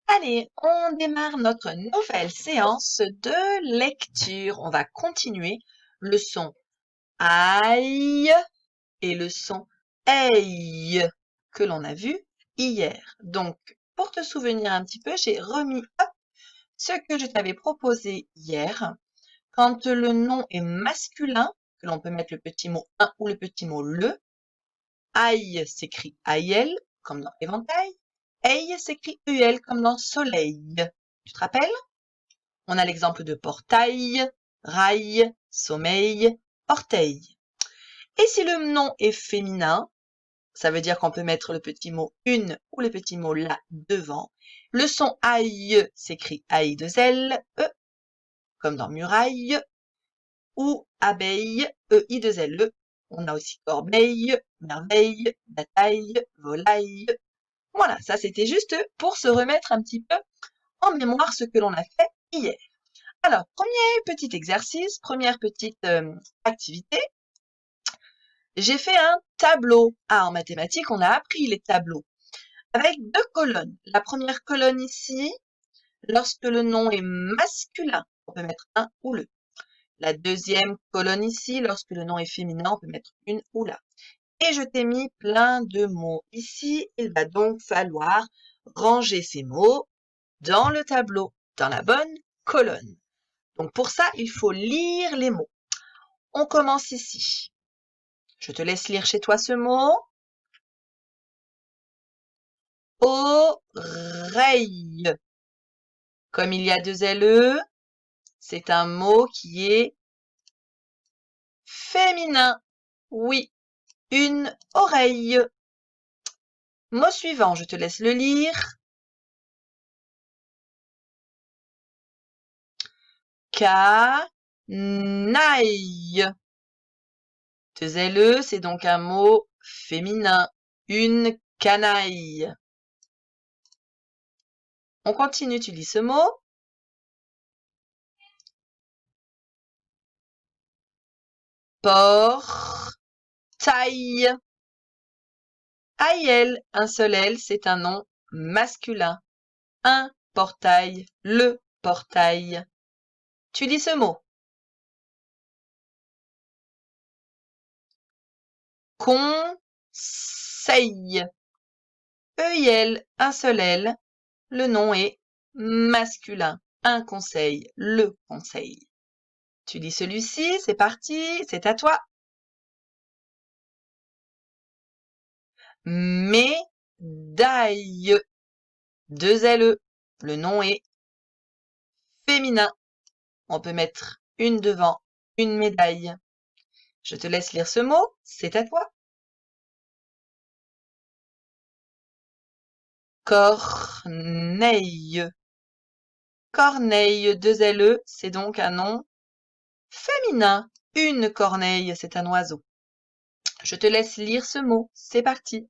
Allez, on démarre notre nouvelle séance de lecture. On va continuer le son aïe et le son aïe que l'on a vu hier. Donc, pour te souvenir un petit peu, j'ai remis ce que je t'avais proposé hier. Quand le nom est masculin, que l'on peut mettre le petit mot un ou le petit mot le, aïe s'écrit aïel, comme dans éventail. Aïe s'écrit UL comme dans soleil. Tu te rappelles? On a l'exemple de portail, rail, sommeil, orteil. Et si le nom est féminin, ça veut dire qu'on peut mettre le petit mot une ou le petit mot la devant. Le son aïe s'écrit aïe de L, E, comme dans muraille, ou abeille, EI de L, E. On a aussi corbeille, merveille, bataille, volaille. Voilà, ça c'était juste pour se remettre un petit peu en mémoire ce que l'on a fait hier. Alors, premier petit exercice, première petite activité. J'ai fait un tableau. Ah, en mathématiques, on a appris les tableaux avec deux colonnes. La première colonne ici, lorsque le nom est masculin, on peut mettre un ou le. La deuxième colonne ici, lorsque le nom est féminin, on peut mettre une ou la. Et je t'ai mis plein de mots ici. Il va donc falloir ranger ces mots dans le tableau, dans la bonne colonne. Donc pour ça, il faut lire les mots. On commence ici. Je te laisse lire chez toi ce mot. Oreille. Comme il y a deux LE, c'est un mot qui est féminin. Oui, une oreille. Mot suivant, je te laisse le lire. Canaille. Deux LE, c'est donc un mot féminin. Une canaille. On continue, tu lis ce mot. Portail. Aïel, un seul L, c'est un nom masculin. Un portail, le portail. Tu lis ce mot. Conseil. EIL, un seul L, le nom est masculin. Un conseil, le conseil. Tu lis celui-ci, c'est parti, c'est à toi. Médaille. Deux LE, le nom est féminin. On peut mettre une devant, une médaille. Je te laisse lire ce mot, c'est à toi. Corneille. Corneille, deux LE, c'est donc un nom féminin. Une corneille, c'est un oiseau. Je te laisse lire ce mot, c'est parti.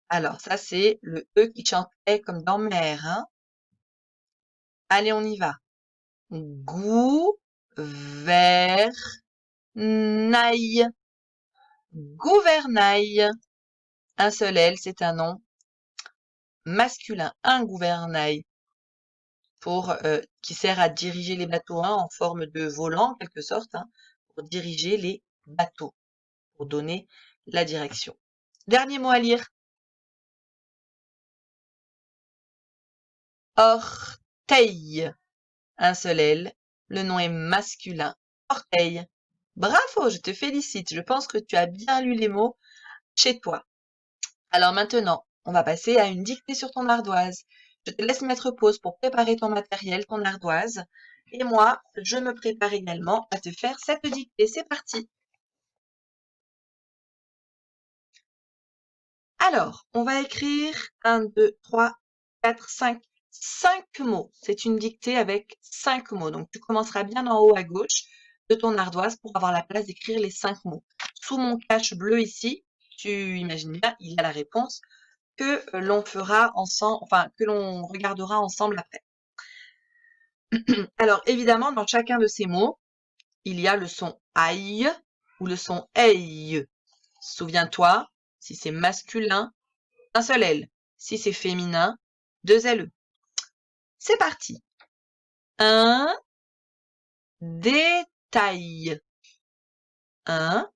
Alors, ça c'est le E qui chantait comme dans mer. Hein. Allez, on y va. Gouvernail. Gouvernail. Un seul L, c'est un nom masculin. Un gouvernail. Qui sert à diriger les bateaux en forme de volant, en quelque sorte, hein, pour diriger les bateaux, pour donner la direction. Dernier mot à lire. Orteil. Un seul L. Le nom est masculin. Orteil. Bravo, je te félicite. Je pense que tu as bien lu les mots chez toi. Alors maintenant, on va passer à une dictée sur ton ardoise. Je te laisse mettre pause pour préparer ton matériel, ton ardoise. Et moi, je me prépare également à te faire cette dictée. C'est parti. Alors, on va écrire 1, 2, 3, 4, 5. 5 mots. C'est une dictée avec 5 mots. Donc, tu commenceras bien en haut à gauche de ton ardoise pour avoir la place d'écrire les 5 mots. Sous mon cache bleu ici, tu imagines bien, il y a la réponse que l'on fera ensemble, enfin, que l'on regardera ensemble après. Alors, évidemment, dans chacun de ces mots, il y a le son aïe ou le son aïe. Souviens-toi, Si c'est masculin, un seul L. Si c'est féminin, deux LE. C'est parti. Un détail. Un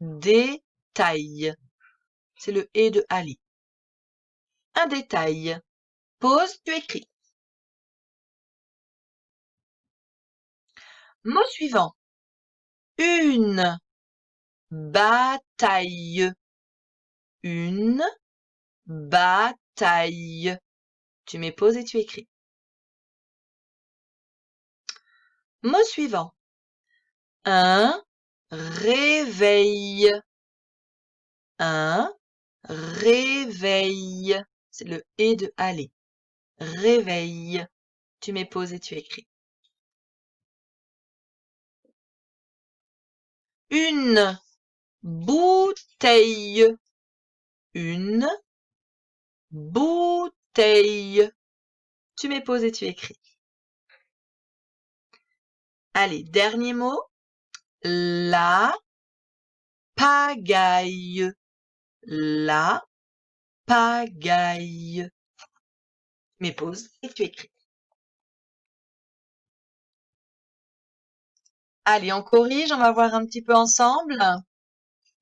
détail. C'est le et de aller. Un détail. Pause, tu écris. Mot suivant. Une bataille. Une bataille. Tu mets pause et tu écris. Mot suivant. Un réveil. Un réveil. C'est le et de aller. Réveil. Tu mets pause et tu écris. Une bouteille. Une bouteille. Tu mets pause et tu écris. Allez, dernier mot. La pagaille. La pagaille. Tu mets pause et tu écris. Allez, on corrige, on va voir un petit peu ensemble.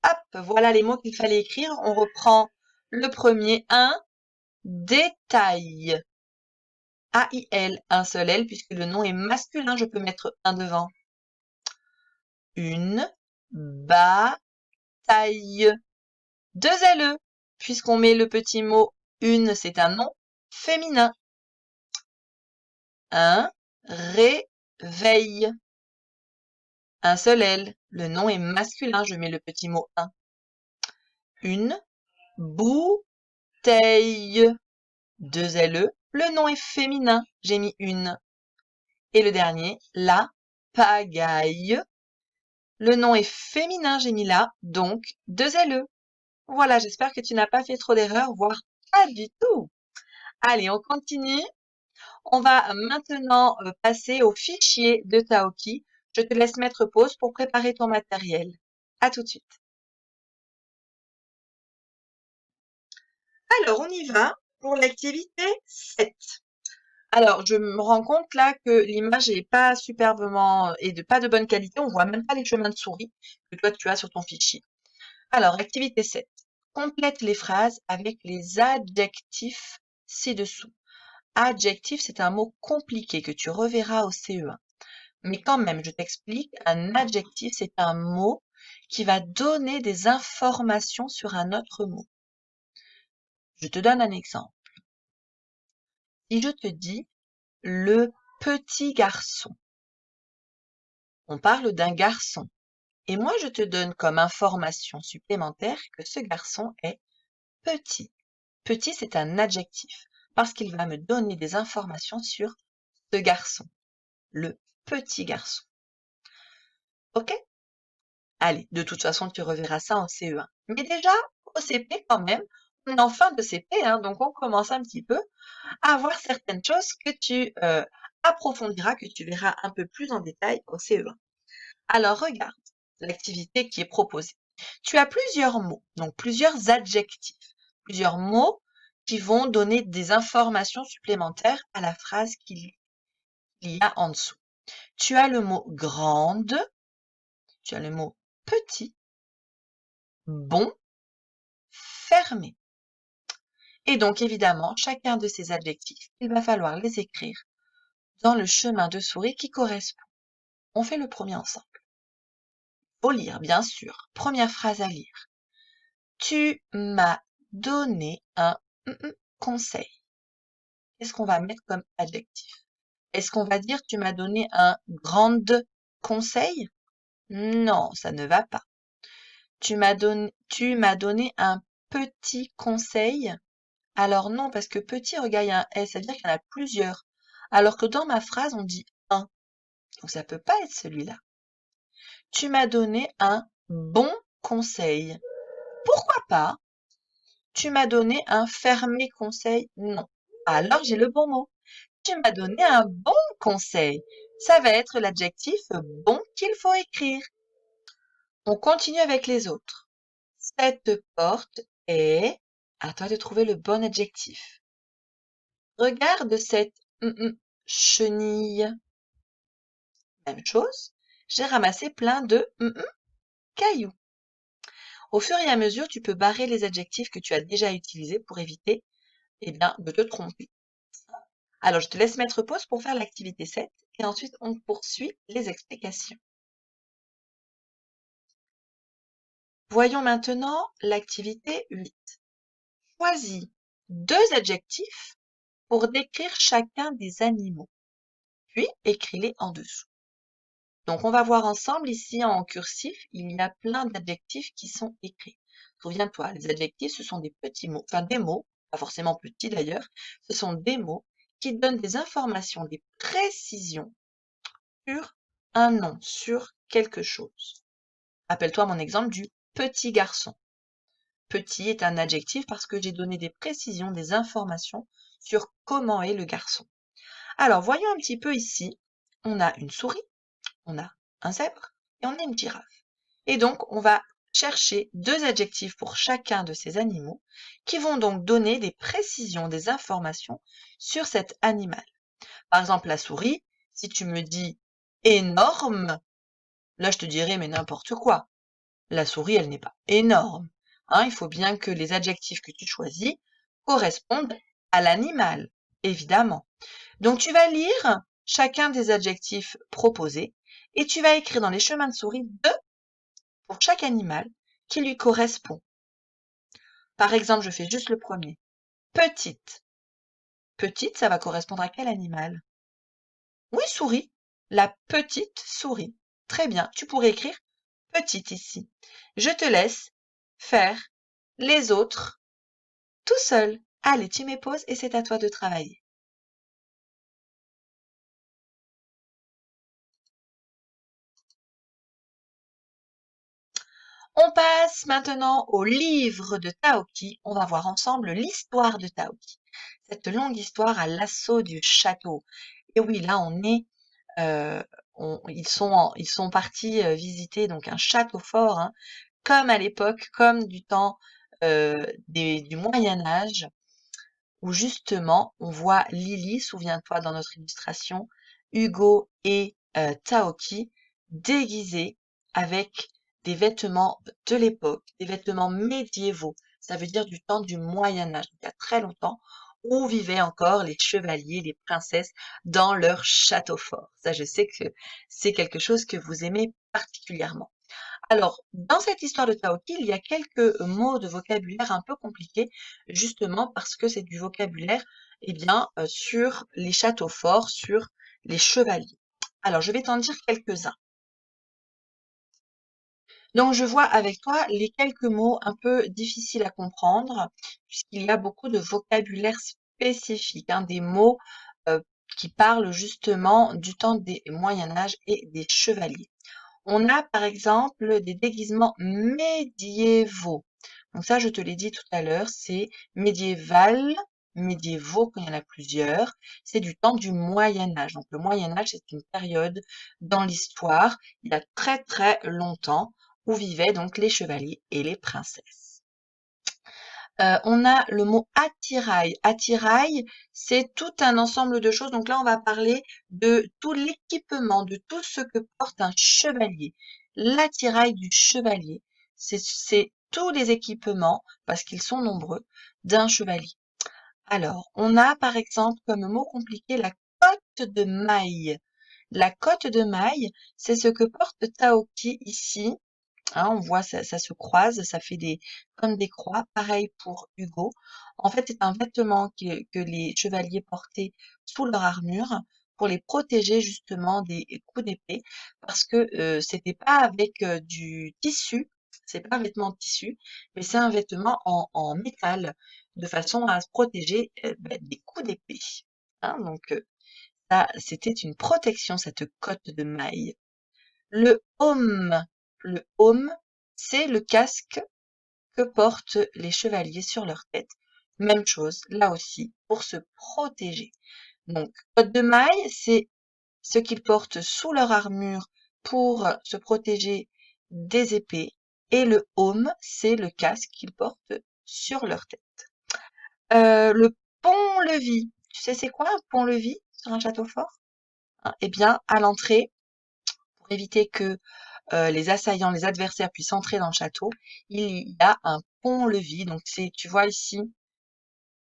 Hop, voilà les mots qu'il fallait écrire. On reprend le premier. Un détail. A-I-L, un seul L, puisque le nom est masculin, je peux mettre un devant. Une bataille. Deux LE, puisqu'on met le petit mot une, c'est un nom féminin. Un réveil. Un seul L, le nom est masculin, je mets le petit mot un. Une bouteille. Deux LE, le nom est féminin, j'ai mis une. Et le dernier, la pagaille. Le nom est féminin, j'ai mis là, donc deux LE. Voilà, j'espère que tu n'as pas fait trop d'erreurs, voire pas du tout. Allez, on continue. On va maintenant passer au fichier de Taoki. Je te laisse mettre pause pour préparer ton matériel. À tout de suite. Alors, on y va pour l'activité 7. Alors, je me rends compte là que l'image n'est pas superbement et de pas de bonne qualité. On voit même pas les chemins de souris que toi tu as sur ton fichier. Alors, activité 7. Complète les phrases avec les adjectifs ci-dessous. Adjectif, c'est un mot compliqué que tu reverras au CE1. Mais quand même, je t'explique, un adjectif, c'est un mot qui va donner des informations sur un autre mot. Je te donne un exemple. Si je te dis le petit garçon, on parle d'un garçon. Et moi, je te donne comme information supplémentaire que ce garçon est petit. Petit, c'est un adjectif parce qu'il va me donner des informations sur ce garçon, le petit garçon. Ok? Allez, de toute façon, tu reverras ça en CE1. Mais déjà, au CP quand même, on est en fin de CP, hein, donc on commence un petit peu à voir certaines choses que tu approfondiras, que tu verras un peu plus en détail au CE1. Alors, regarde l'activité qui est proposée. Tu as plusieurs mots, donc plusieurs adjectifs, plusieurs mots qui vont donner des informations supplémentaires à la phrase qu'il y a en dessous. Tu as le mot grande, tu as le mot petit, bon, fermé. Et donc, évidemment, chacun de ces adjectifs, il va falloir les écrire dans le chemin de souris qui correspond. On fait le premier ensemble. Faut lire, bien sûr. Première phrase à lire. Tu m'as donné un conseil. Qu'est-ce qu'on va mettre comme adjectif? Est-ce qu'on va dire tu m'as donné un grand conseil? Non, ça ne va pas. Tu m'as donné un petit conseil? Alors non, parce que petit, regarde, il y a un S, ça veut dire qu'il y en a plusieurs. Alors que dans ma phrase, on dit un. Donc ça peut pas être celui-là. Tu m'as donné un bon conseil. Pourquoi pas? Tu m'as donné un fermé conseil? Non. Alors j'ai le bon mot. Tu m'as donné un bon conseil. Ça va être l'adjectif bon qu'il faut écrire. On continue avec les autres. Cette porte est... À toi de trouver le bon adjectif. Regarde cette chenille. Même chose, j'ai ramassé plein de cailloux. Au fur et à mesure, tu peux barrer les adjectifs que tu as déjà utilisés pour éviter de te tromper. Alors, je te laisse mettre pause pour faire l'activité 7 et ensuite on poursuit les explications. Voyons maintenant l'activité 8. Choisis 2 adjectifs pour décrire chacun des animaux, puis écris-les en dessous. Donc, on va voir ensemble ici en cursif, il y a plein d'adjectifs qui sont écrits. Souviens-toi, les adjectifs, ce sont des petits mots, enfin des mots, pas forcément petits d'ailleurs, ce sont des mots qui donnent des informations, des précisions sur un nom, sur quelque chose. Rappelle-toi mon exemple du petit garçon. Petit est un adjectif parce que j'ai donné des précisions, des informations sur comment est le garçon. Alors, voyons un petit peu ici. On a une souris, on a un zèbre et on a une girafe. Et donc, on va chercher 2 adjectifs pour chacun de ces animaux qui vont donc donner des précisions, des informations sur cet animal. Par exemple, la souris, si tu me dis énorme, là je te dirais mais n'importe quoi. La souris, elle n'est pas énorme. Hein, il faut bien que les adjectifs que tu choisis correspondent à l'animal, évidemment. Donc tu vas lire chacun des adjectifs proposés et tu vas écrire dans les chemins de souris 2 pour chaque animal qui lui correspond. Par exemple, je fais juste le premier. Petite. Petite, ça va correspondre à quel animal? Oui, souris. La petite souris. Très bien, tu pourrais écrire petite ici. Je te laisse faire les autres tout seul. Allez, tu mets pause et c'est à toi de travailler. On passe maintenant au livre de Taoki. On va voir ensemble l'histoire de Taoki. Cette longue histoire à l'assaut du château. Et oui, là, on est, ils sont partis visiter donc un château fort, hein, comme à l'époque, comme du temps du Moyen Âge, où justement on voit Lily, souviens-toi dans notre illustration, Hugo et Taoki déguisés avec des vêtements de l'époque, des vêtements médiévaux. Ça veut dire du temps du Moyen Âge, il y a très longtemps, où vivaient encore les chevaliers, les princesses dans leur château fort. Ça, je sais que c'est quelque chose que vous aimez particulièrement. Alors, dans cette histoire de Taoki, il y a quelques mots de vocabulaire un peu compliqués, justement parce que c'est du vocabulaire, sur les châteaux forts, sur les chevaliers. Alors, je vais t'en dire quelques-uns. Donc, je vois avec toi les quelques mots un peu difficiles à comprendre, puisqu'il y a beaucoup de vocabulaire spécifique, hein, des mots euh, qui parlent justement du temps des Moyen Âge et des chevaliers. On a par exemple des déguisements médiévaux. Donc ça, je te l'ai dit tout à l'heure, c'est médiéval, médiévaux quand il y en a plusieurs. C'est du temps du Moyen Âge. Donc le Moyen Âge, c'est une période dans l'histoire, il y a très très longtemps, où vivaient donc les chevaliers et les princesses. On a le mot attirail. Attirail, c'est tout un ensemble de choses. Donc là, on va parler de tout l'équipement, de tout ce que porte un chevalier. L'attirail du chevalier, c'est tous les équipements, parce qu'ils sont nombreux, d'un chevalier. Alors, on a par exemple comme mot compliqué la cotte de maille. La cotte de maille, c'est ce que porte Taoki ici. Hein, on voit ça se croise, ça fait comme des croix. Pareil pour Hugo. En fait, c'est un vêtement que les chevaliers portaient sous leur armure pour les protéger justement des coups d'épée, parce que c'était pas avec du tissu, c'est pas un vêtement de tissu, mais c'est un vêtement en métal, de façon à se protéger des coups d'épée. Hein, donc ça, c'était une protection, cette cotte de maille. Le aume. Le aume, c'est le casque que portent les chevaliers sur leur tête. Même chose, là aussi, pour se protéger. Donc, cotte de maille, c'est ce qu'ils portent sous leur armure pour se protéger des épées Et le home, c'est le casque qu'ils portent sur leur tête. Le pont-levis. Tu sais c'est quoi un pont-levis sur un château fort? Hein, eh bien, à l'entrée, pour éviter que les assaillants, les adversaires puissent entrer dans le château, il y a un pont-levis. Donc tu vois ici,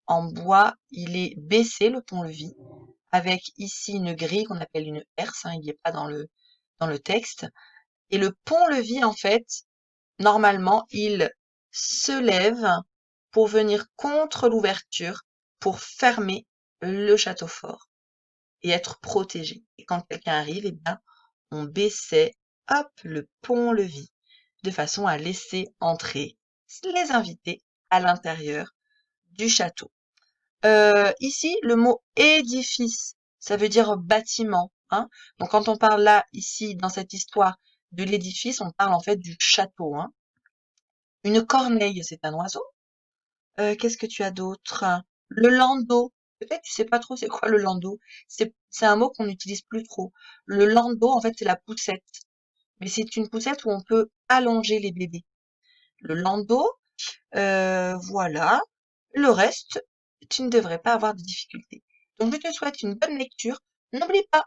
en bois, il est baissé le pont-levis, avec ici une grille qu'on appelle une herse, hein, il n'y est pas dans le texte. Et le pont-levis, en fait, normalement, il se lève pour venir contre l'ouverture, pour fermer le château fort et être protégé. Et quand quelqu'un arrive, eh bien, on baissait, hop, le pont-levis, de façon à laisser entrer les invités à l'intérieur du château. Ici, le mot édifice, ça veut dire bâtiment, hein. Donc, quand on parle là, ici, dans cette histoire de l'édifice, on parle en fait du château, hein. Une corneille, c'est un oiseau. Qu'est-ce que tu as d'autre? Le landau. Peut-être tu sais pas trop c'est quoi le landau. C'est un mot qu'on n'utilise plus trop. Le landau, en fait, c'est la poussette. Mais c'est une poussette où on peut allonger les bébés. Le landau, voilà. Le reste, tu ne devrais pas avoir de difficultés. Donc, je te souhaite une bonne lecture. N'oublie pas,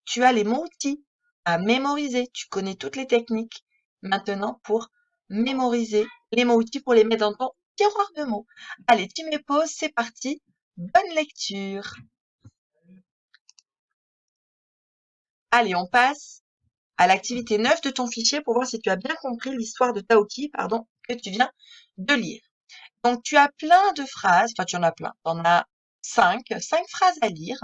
tu as les mots-outils à mémoriser. Tu connais toutes les techniques maintenant pour mémoriser les mots-outils pour les mettre dans ton tiroir de mots. Allez, tu mets pause, c'est parti. Bonne lecture. Allez, on passe à l'activité 9 de ton fichier pour voir si tu as bien compris l'histoire de Taoki, pardon, que tu viens de lire. Donc, tu as plein de phrases, enfin, tu en as plein. Tu en as cinq phrases à lire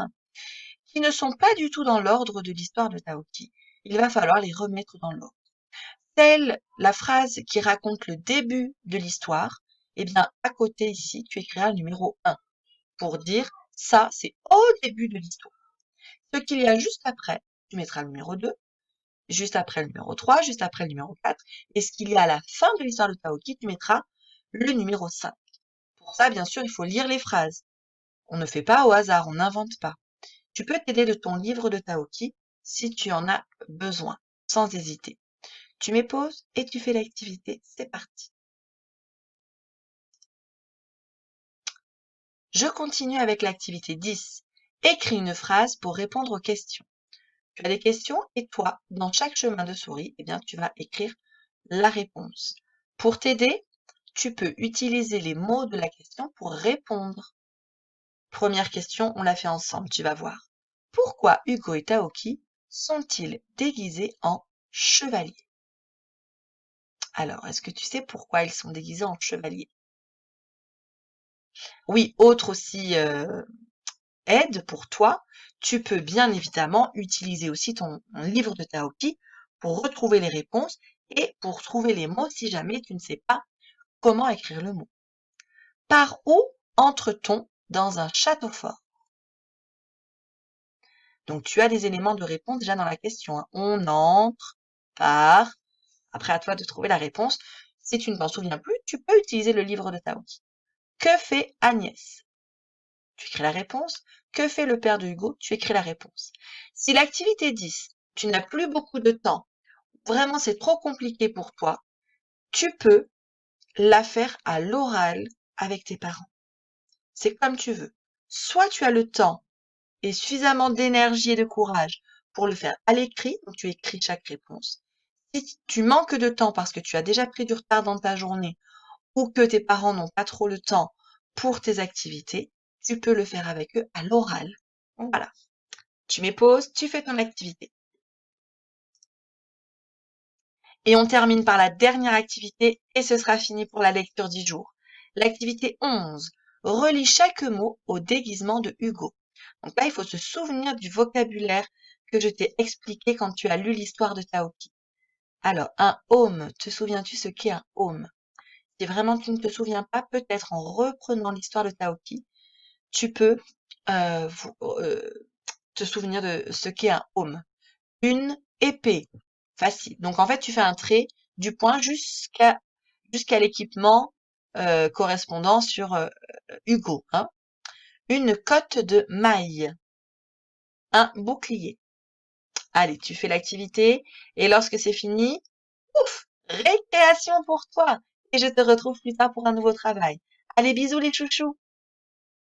qui ne sont pas du tout dans l'ordre de l'histoire de Taoki. Il va falloir les remettre dans l'ordre. La phrase qui raconte le début de l'histoire, eh bien, à côté ici, tu écriras le numéro 1 pour dire ça, c'est au début de l'histoire. Ce qu'il y a juste après, tu mettras le numéro 2, juste après le numéro 3, juste après le numéro 4, et ce qu'il y a à la fin de l'histoire de Taoki, tu mettras le numéro 5. Pour ça, bien sûr, il faut lire les phrases. On ne fait pas au hasard, on n'invente pas. Tu peux t'aider de ton livre de Taoki si tu en as besoin, sans hésiter. Tu mets pause et tu fais l'activité. C'est parti. Je continue avec l'activité 10. Écris une phrase pour répondre aux questions. Tu as des questions et toi, dans chaque chemin de souris, eh bien, tu vas écrire la réponse. Pour t'aider, tu peux utiliser les mots de la question pour répondre. Première question, on l'a fait ensemble, tu vas voir. Pourquoi Hugo et Taoki sont-ils déguisés en chevaliers? Alors, est-ce que tu sais pourquoi ils sont déguisés en chevaliers? Oui, autre aussi aide pour toi, tu peux bien évidemment utiliser aussi ton livre de Taoki pour retrouver les réponses et pour trouver les mots si jamais tu ne sais pas comment écrire le mot. Par où entre-t-on dans un château fort? Donc tu as des éléments de réponse déjà dans la question, hein. On entre par. Après, à toi de trouver la réponse. Si tu ne t'en souviens plus, tu peux utiliser le livre de Taoki. Que fait Agnès? Tu écris la réponse. Que fait le père de Hugo? Tu écris la réponse. Si l'activité 10, tu n'as plus beaucoup de temps, vraiment c'est trop compliqué pour toi, tu peux la faire à l'oral avec tes parents. C'est comme tu veux. Soit tu as le temps et suffisamment d'énergie et de courage pour le faire à l'écrit, donc tu écris chaque réponse. Si tu manques de temps parce que tu as déjà pris du retard dans ta journée ou que tes parents n'ont pas trop le temps pour tes activités, tu peux le faire avec eux à l'oral. Voilà. Tu mets pause, tu fais ton activité. Et on termine par la dernière activité et ce sera fini pour la lecture du jour. L'activité 11. Relis chaque mot au déguisement de Hugo. Donc là, il faut se souvenir du vocabulaire que je t'ai expliqué quand tu as lu l'histoire de Taoki. Alors, un home, te souviens-tu ce qu'est un home? Si vraiment tu ne te souviens pas, peut-être en reprenant l'histoire de Taoki, tu peux te souvenir de ce qu'est un home. Une épée. Facile. Donc en fait, tu fais un trait du point jusqu'à l'équipement correspondant sur Hugo. Hein. Une cotte de maille. Un bouclier. Allez, tu fais l'activité et lorsque c'est fini, ouf, récréation pour toi et je te retrouve plus tard pour un nouveau travail. Allez, bisous les chouchous!